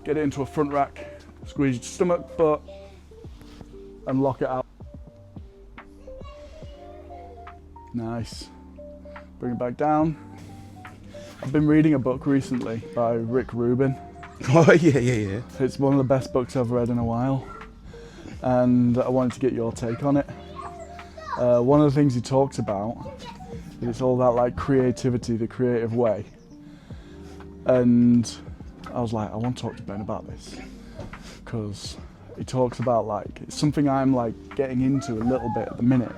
get it into a front rack, squeeze your stomach, butt, and lock it out. Nice. Bring it back down. I've been reading a book recently by Rick Rubin. Oh, yeah. It's one of the best books I've read in a while, and I wanted to get your take on it. One of the things he talks about is it's all about like creativity, the creative way. And I was like, I want to talk to Ben about this, because he talks about like, it's something I'm like getting into a little bit at the minute.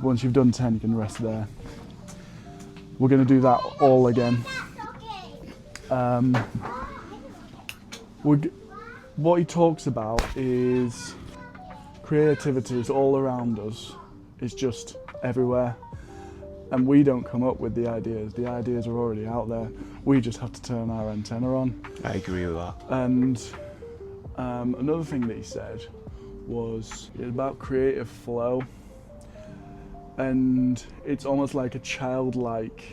Once you've done 10, you can rest there. We're going to do that all again. What he talks about is creativity is all around us. It's just everywhere. And we don't come up with the ideas. The ideas are already out there. We just have to turn our antenna on. I agree with that. And another thing that he said was about creative flow. And it's almost like a childlike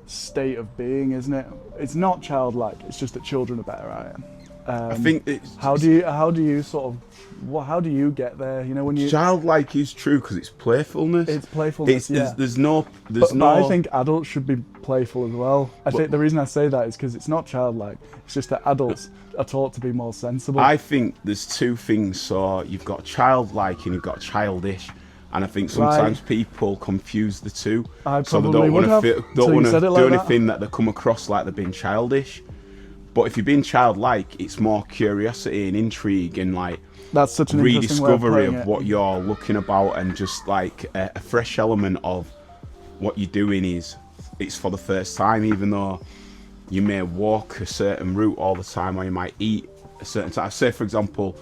state of being, isn't it? It's not childlike, it's just that children are better at it. I think it's... How do you sort of, how do you get there? You know, when you... Childlike is true because it's playfulness. It's playfulness, yeah. There's no... But I think adults should be playful as well. I think the reason I say that is because it's not childlike. It's just that adults are taught to be more sensible. I think there's two things. So you've got childlike and you've got childish. And I think sometimes people confuse the two. So they don't want to do anything that they come across like they're being childish. But if you're being childlike, it's more curiosity and intrigue and like that's such an rediscovery of what you're looking about, and just like a fresh element of what you're doing it's for the first time, even though you may walk a certain route all the time, or you might eat a certain time. Say for example,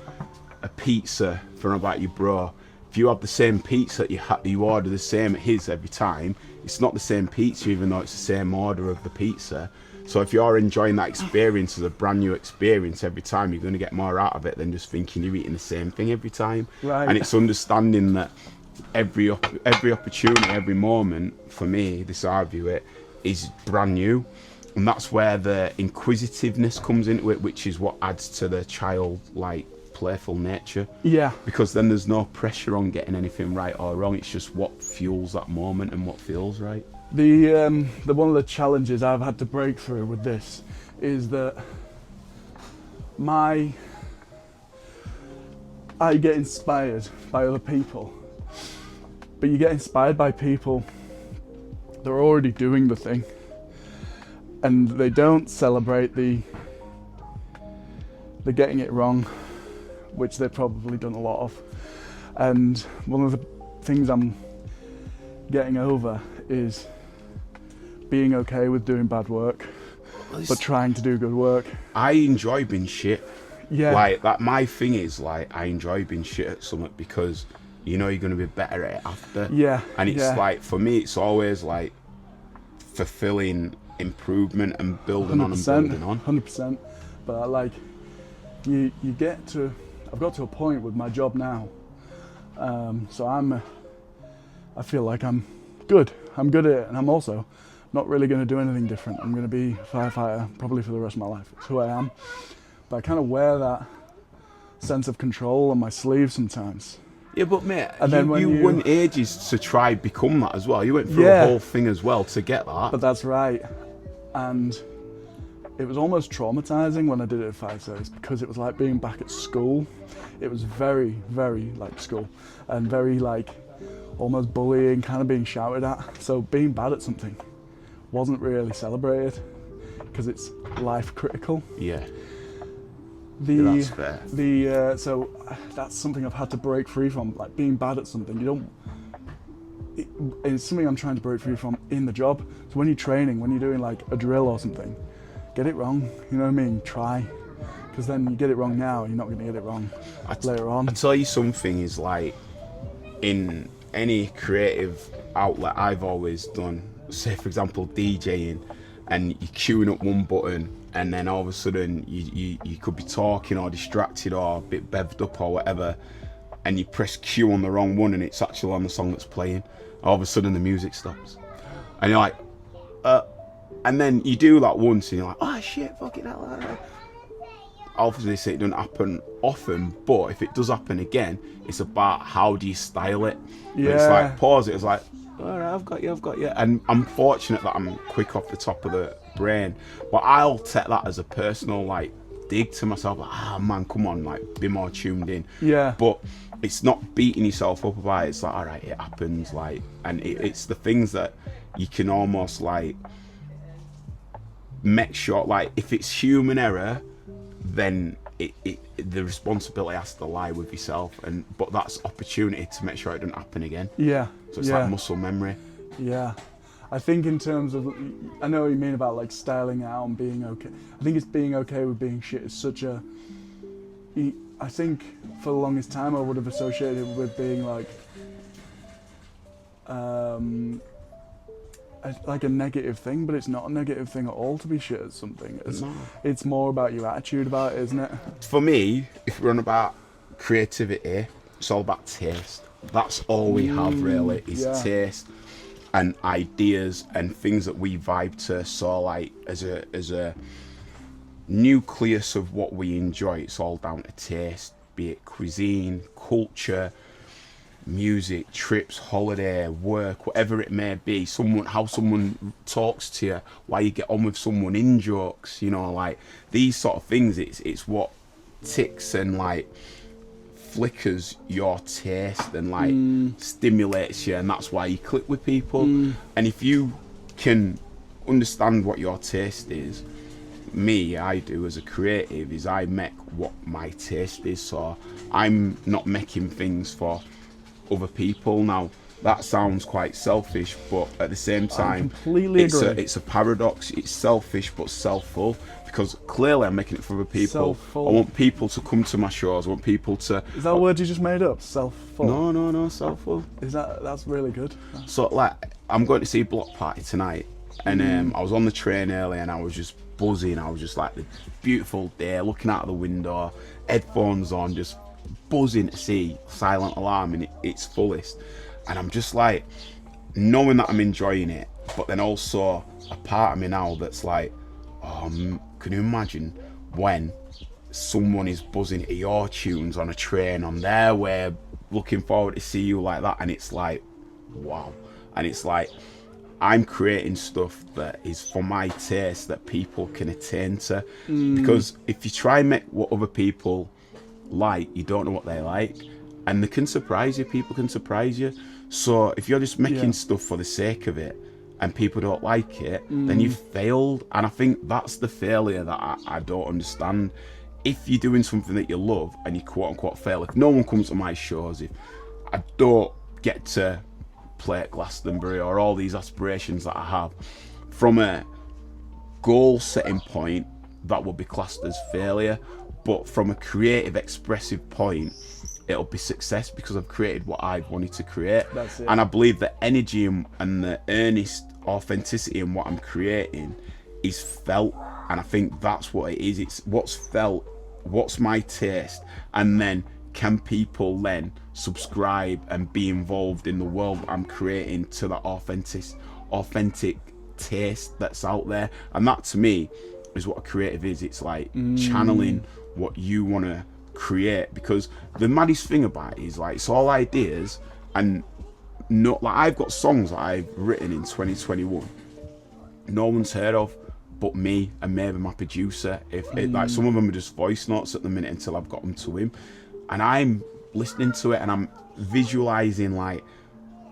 a pizza from about your bro. If you have the same pizza, you order the same at his every time, it's not the same pizza even though it's the same order of the pizza. So if you're enjoying that experience as a brand new experience every time, you're going to get more out of it than just thinking you're eating the same thing every time. Right. And it's understanding that every opportunity, every moment, for me, this I view it, is brand new. And that's where the inquisitiveness comes into it, which is what adds to the childlike playful nature. Yeah. Because then there's no pressure on getting anything right or wrong. It's just what fuels that moment and what feels right. The one of the challenges I've had to break through with this is that I get inspired by other people, but you get inspired by people that are already doing the thing, and they don't celebrate the getting it wrong, which they've probably done a lot of. And one of the things I'm getting over is being okay with doing bad work, but trying to do good work. I enjoy being shit. Yeah. Like that. My thing is like I enjoy being shit at something because you know you're going to be better at it after. Yeah. And it's like for me, it's always like fulfilling improvement and building on and building on. 100%. But like you get to. I've got to a point with my job now, so I feel like I'm good at it, and I'm also not really going to do anything different. I'm going to be a firefighter probably for the rest of my life. It's who I am, but I kind of wear that sense of control on my sleeve sometimes. Yeah, but mate, and then you went ages to try become that as well. You went through a whole thing as well to get that. But that's right, and it was almost traumatizing when I did it at 5 days, because it was like being back at school. It was very, very like school, and very like almost bullying, kind of being shouted at. So being bad at something wasn't really celebrated because it's life critical. Yeah. That's fair. So that's something I've had to break free from, like being bad at something. It's something I'm trying to break free from in the job. So when you're training, when you're doing like a drill or something, get it wrong, you know what I mean? Try. Because then you get it wrong now, you're not going to get it wrong later on. I tell you something is like, in any creative outlet I've always done, say for example DJing, and you're queuing up one button, and then all of a sudden you could be talking or distracted or a bit bevved up or whatever, and you press Q on the wrong one and it's actually on the song that's playing. All of a sudden the music stops. And you're like, And then you do that once and you're like, oh shit, fucking hell. Obviously it doesn't happen often, but if it does happen again, it's about how do you style it. Yeah. It's like pause it, it's like, all right, I've got you. And I'm fortunate that I'm quick off the top of the brain, but I'll take that as a personal like dig to myself, like, man, come on, like be more tuned in. Yeah. But it's not beating yourself up about it. It's like, all right, it happens, like, and it's the things that you can almost like make sure, like, if it's human error, then the responsibility has to lie with yourself, but that's opportunity to make sure it doesn't happen again. Yeah. So it's like muscle memory. Yeah. I think in terms of, I know what you mean about like styling out and being okay. I think it's being okay with being shit is such a, I think for the longest time I would have associated it with being like a negative thing, but it's not a negative thing at all to be shit at something. It's more about your attitude about it, isn't it? For me, if we're on about creativity, it's all about taste. That's all we have really, is taste and ideas and things that we vibe to. So like as a nucleus of what we enjoy, it's all down to taste, be it cuisine, culture, music, trips, holiday, work, whatever it may be. How someone talks to you, why you get on with someone, in jokes, you know, like these sort of things. It's what ticks and like flickers your taste and like stimulates you, and that's why you click with people. And if you can understand what your taste is, I do as a creative, is I make what my taste is. So I'm not making things for other people. Now that sounds quite selfish, but at the same time, it's a paradox. It's selfish but selfful, because clearly I'm making it for other people. Selfful. I want people to come to my shows. I want people to. Is that a word you just made up? Selfful? No, selfful. That's really good. So like, I'm going to see Block Party tonight, and I was on the train early and I was just buzzing. I was just like, the beautiful day, looking out of the window, headphones on, just buzzing to see Silent Alarm in its fullest. And I'm just like, knowing that I'm enjoying it, but then also a part of me now that's like, can you imagine when someone is buzzing to your tunes on a train on their way, looking forward to see you like that, and it's like, wow. And it's like, I'm creating stuff that is for my taste that people can attain to. Because if you try and make what other people like, you don't know what they like, and they can surprise you. People can surprise you. So if you're just making stuff for the sake of it and people don't like it, then you've failed. And I think that's the failure that I don't understand. If you're doing something that you love and you quote unquote fail, if no one comes to my shows, if I don't get to play at Glastonbury or all these aspirations that I have, from a goal setting point, that would be classed as failure. But from a creative expressive point, it'll be success, because I've created what I've wanted to create. That's it. And I believe the energy and the earnest authenticity in what I'm creating is felt. And I think that's what it is. It's what's felt, what's my taste, and then can people then subscribe and be involved in the world I'm creating to that authentic taste that's out there. And that to me is what a creative is. It's like channeling what you want to create, because the maddest thing about it is like, it's all ideas, and not like, I've got songs that I've written in 2021 no one's heard of but me and maybe my producer. Like, some of them are just voice notes at the minute until I've got them to him, and I'm listening to it and I'm visualizing like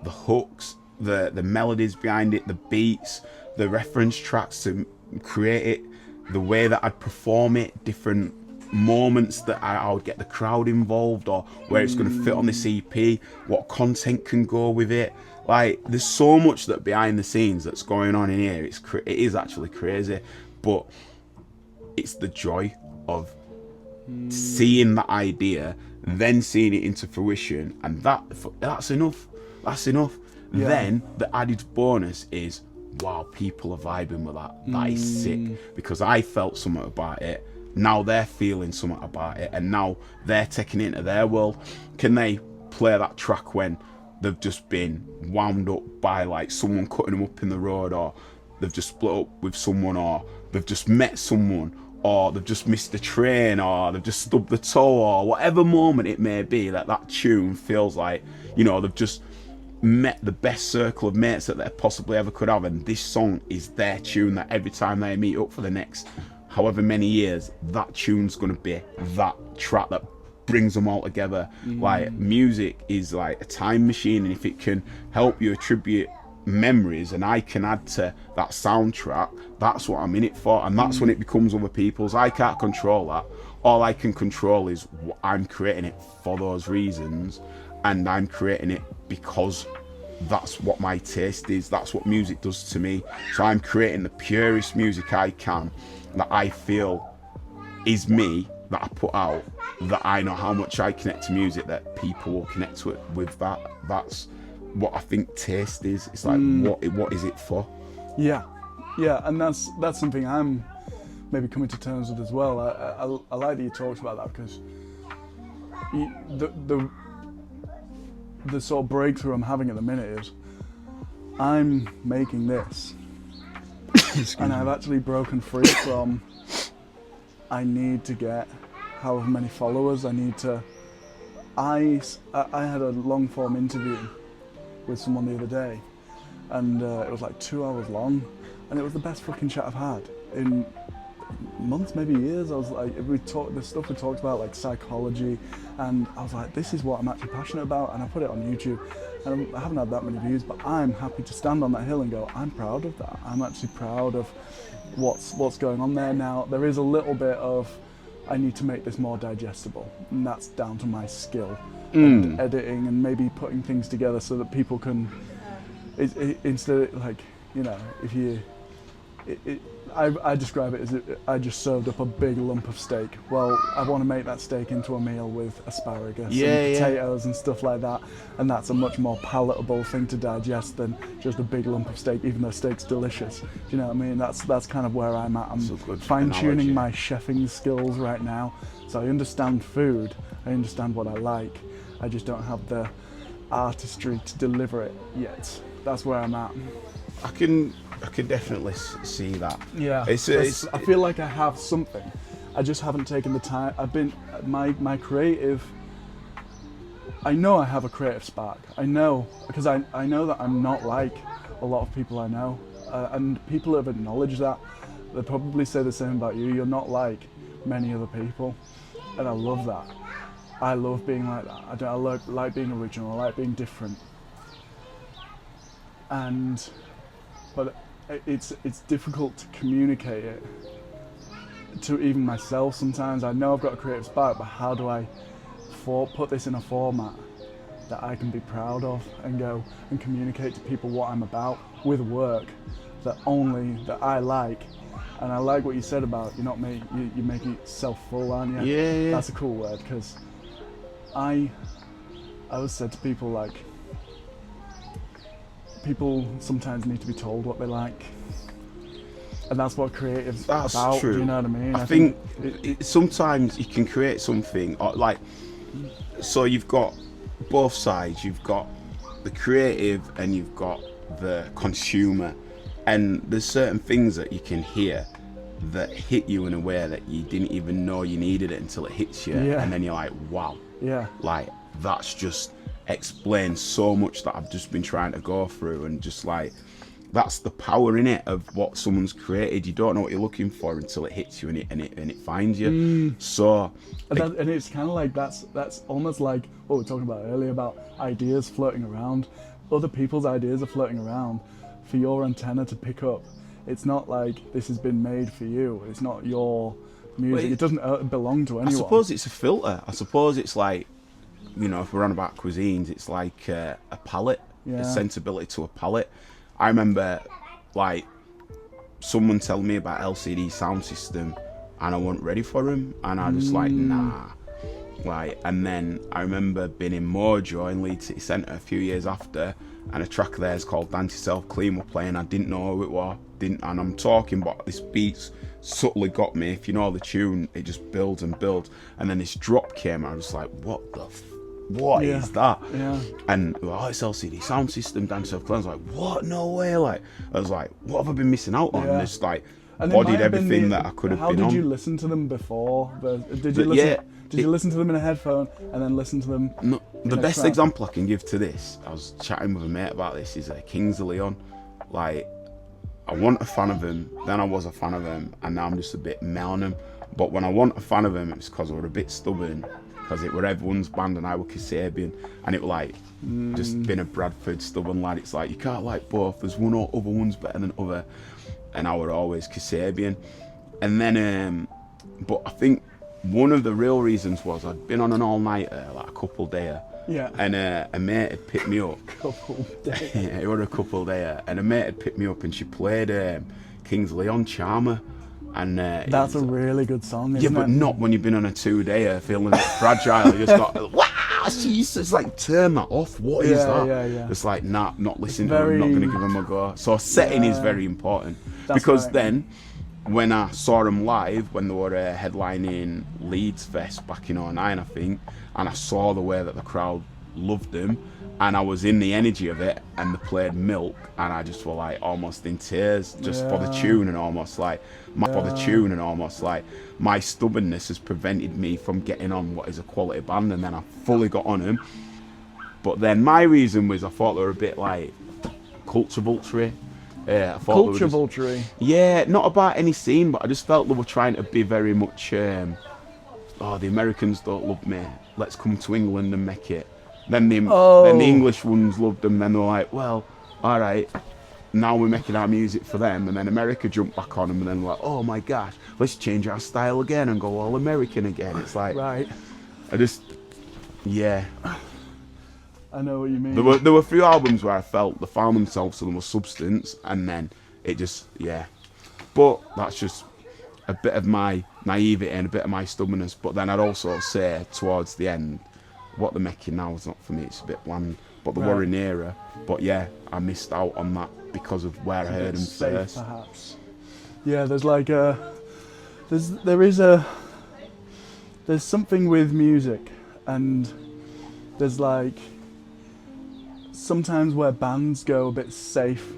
the hooks, the melodies behind it, the beats, the reference tracks to create it, the way that I'd perform it, different moments that I would get the crowd involved, or where it's going to fit on this EP, what content can go with it. Like, there's so much that behind the scenes that's going on in here. It is actually crazy, but it's the joy of seeing that idea, then seeing it into fruition, and that's enough. Yeah. Then the added bonus is, wow, people are vibing with that. That is sick, because I felt something about it. Now they're feeling something about it, and now they're taking it into their world. Can they play that track when they've just been wound up by like someone cutting them up in the road, or they've just split up with someone, or they've just met someone, or they've just missed the train, or they've just stubbed the toe, or whatever moment it may be, that tune feels like, you know, they've just met the best circle of mates that they possibly ever could have, and this song is their tune, that every time they meet up for the next however many years, that tune's gonna be that track that brings them all together. Like, music is like a time machine, and if it can help you attribute memories, and I can add to that soundtrack, that's what I'm in it for. And that's when it becomes other people's. I can't control that. All I can control is I'm creating it for those reasons, and I'm creating it because that's what my taste is. That's what music does to me. So I'm creating the purest music I can, that I feel is me, that I put out, that I know how much I connect to music, that people will connect to it with that. That's what I think taste is. It's like, what is it for? Yeah, and that's something I'm maybe coming to terms with as well. I like that you talked about that, because the sort of breakthrough I'm having at the minute is I'm making this, and I've actually broken free from I need to get however many followers. I had a long form interview with someone the other day, and it was like 2 hours long, and it was the best fucking chat I've had in months, maybe years. I was like, the stuff we talked about, like psychology, and I was like, this is what I'm actually passionate about, and I put it on YouTube, and I haven't had that many views, but I'm happy to stand on that hill and go, I'm proud of that. I'm actually proud of what's going on there now. There is a little bit of, I need to make this more digestible, and that's down to my skill and editing, and maybe putting things together so that people can, instead of, like, you know, if you, I describe it as I just served up a big lump of steak. Well, I want to make that steak into a meal with asparagus and potatoes and stuff like that, and that's a much more palatable thing to digest than just a big lump of steak, even though steak's delicious. Do you know what I mean? That's kind of where I'm at. I'm fine-tuning my chefing skills right now, so I understand food, I understand what I like, I just don't have the artistry to deliver it yet. That's where I'm at. I can definitely see that. Yeah, I feel like I have something. I just haven't taken the time. I've been my creative. I know I have a creative spark. I know, because I know that I'm not like a lot of people I know, and people have acknowledged that. They probably say the same about you. You're not like many other people, and I love that. I love being like that. I like being original. I like being different. But it's difficult to communicate it to even myself sometimes. I know I've got a creative spark, but how do I put this in a format that I can be proud of and go and communicate to people what I'm about with work that I like. And I like what you said about you're making it self-full, aren't you? Yeah. That's a cool word, because I always said to people, like, people sometimes need to be told what they like, and that's what creative's about. True. Do you know what I mean? I think sometimes you can create something, or like, so you've got both sides. You've got the creative and you've got the consumer, and there's certain things that you can hear that hit you in a way that you didn't even know you needed it until it hits you, and then you're like, wow, like, that's just explains so much that I've just been trying to go through. And just like, that's the power in it of what someone's created. You don't know what you're looking for until it hits you and it finds you. So and it's kind of like that's almost like what we were talking about earlier about ideas floating around. Other people's ideas are floating around for your antenna to pick up. It's not like this has been made for you. It's not your music. It doesn't belong to anyone. I suppose it's a filter. I suppose it's like, you know, if we're on about cuisines, it's like a palate, a sensibility to a palate. I remember, like, someone telling me about LCD sound system, and I wasn't ready for him, and I just like, nah. Like, and then I remember being in Mojo in Leeds City Centre a few years after, and a track there is called Dance Yourself Clean were playing. I didn't know who it was, and I'm talking, but this beat's subtly got me. If you know the tune, it just builds and builds, and then this drop came, and I was like, what the what is that? Yeah. And it's LCD sound system, Dance of Clowns. Like, what? No way! Like, I was like, what have I been missing out on? Yeah. Just like And it bodied might have been everything that I could have How been did on. you listen to them before? Did you listen? Did you listen to them in a headphone and then listen to them? No, the in a best track? example I can give to this, I was chatting with a mate about this, is Kings of Leon. Like, I wasn't a fan of him, then I was a fan of him, and now I'm just a bit meh on him. But when I wasn't a fan of him, it was because I were a bit stubborn, because it were everyone's band and I were Kasabian, and it were like just being a Bradford stubborn lad. It's like, you can't like both, there's one or other one's better than other, and I were always Kasabian. And then, but I think one of the real reasons was I'd been on an all-nighter, like a couple dayer, Yeah. and a mate had picked me up. Couple days. Yeah, it was a couple dayer, and a mate had picked me up, and she played Kings of Leon Charmer, and That's a really good song, yeah, isn't but it? not when you've been on a 2-dayer feeling a bit fragile. You just got, wow, Jesus, like, turn that off. What is that? Yeah. It's like, nah, not listening Very- to them, not going to give them a go. So setting is very important. That's Because right. then, when I saw them live, when they were headlining Leeds Fest back in 2009, I think, and I saw the way that the crowd loved them, and I was in the energy of it, and they played Milk, and I just were like almost in tears just for the tune, and almost like my stubbornness has prevented me from getting on what is a quality band, and then I fully got on them. But then my reason was I thought they were a bit like culture vulture. I thought they were Culture just- vulture. yeah, not about any scene, but I just felt they were trying to be very much, the Americans don't love me, let's come to England and make it. Then the English ones loved them, then they were like, well, all right, now we're making our music for them. And then America jumped back on them, and then like, oh my gosh, let's change our style again and go all American again. It's like, Right. yeah. I know what you mean. There were a few albums where I felt they found themselves some more substance, and then it just, yeah. But that's just a bit of my naivety and a bit of my stubbornness. But then I'd also say towards the end, what they're making now is not for me. It's a bit bland. But they were in era. But yeah, I missed out on that because of where I heard them Safe, first. perhaps. Yeah, there's like there's something with music, and there's like sometimes where bands go a bit safe,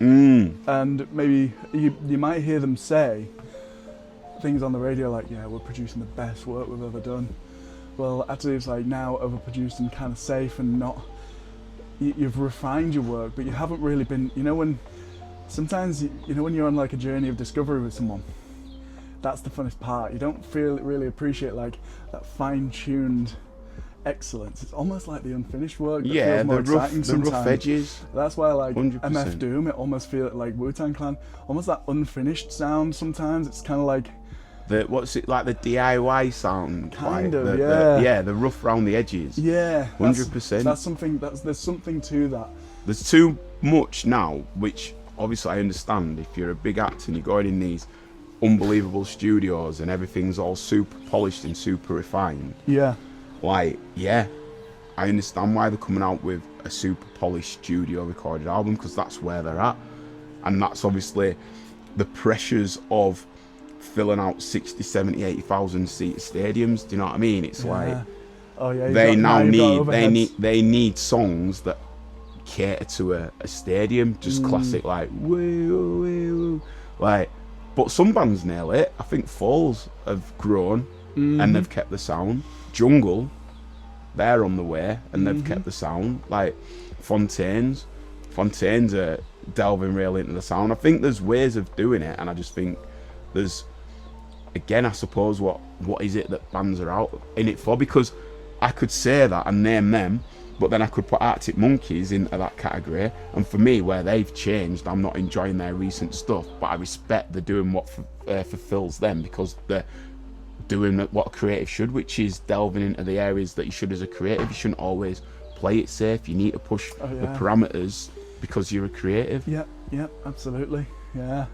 and maybe you might hear them say things on the radio like, yeah, we're producing the best work we've ever done. Well, actually it's like now overproduced and kind of safe, and not, you've refined your work, but you haven't really been, when sometimes, when you're on like a journey of discovery with someone, that's the funnest part. You don't really appreciate like that fine-tuned excellence. It's almost like the unfinished work that feels more exciting sometimes. Rough edges. That's why I like 100%. MF Doom, it almost feels like Wu-Tang Clan, almost that unfinished sound sometimes. It's kind of like, What's it like, the DIY sound? Kind like of, the rough round the edges. yeah, 100%. That's something, there's something to that. There's too much now, which obviously I understand. If you're a big actor and you're going in these unbelievable studios and everything's all super polished and super refined, Yeah. like, yeah, I understand why they're coming out with a super polished studio recorded album, because that's where they're at. And that's obviously the pressures of filling out 60, 70, 80,000 seat stadiums. Do you know what I mean? It's like, oh yeah, they need songs that cater to a stadium, just classic like woo, woo, like. But some bands nail it. I think Falls have grown and they've kept the sound. Jungle, they're on the way and they've kept the sound. Like Fontaines are delving real into the sound. I think there's ways of doing it, and I just think there's, again, I suppose, what is it that bands are out in it for? Because I could say that and name them, but then I could put Arctic Monkeys into that category, and for me, where they've changed, I'm not enjoying their recent stuff, but I respect they're doing what fulfills them, because they're doing what a creative should, which is delving into the areas that you should as a creative. You shouldn't always play it safe. You need to push the parameters because you're a creative. Yep, absolutely. Yeah.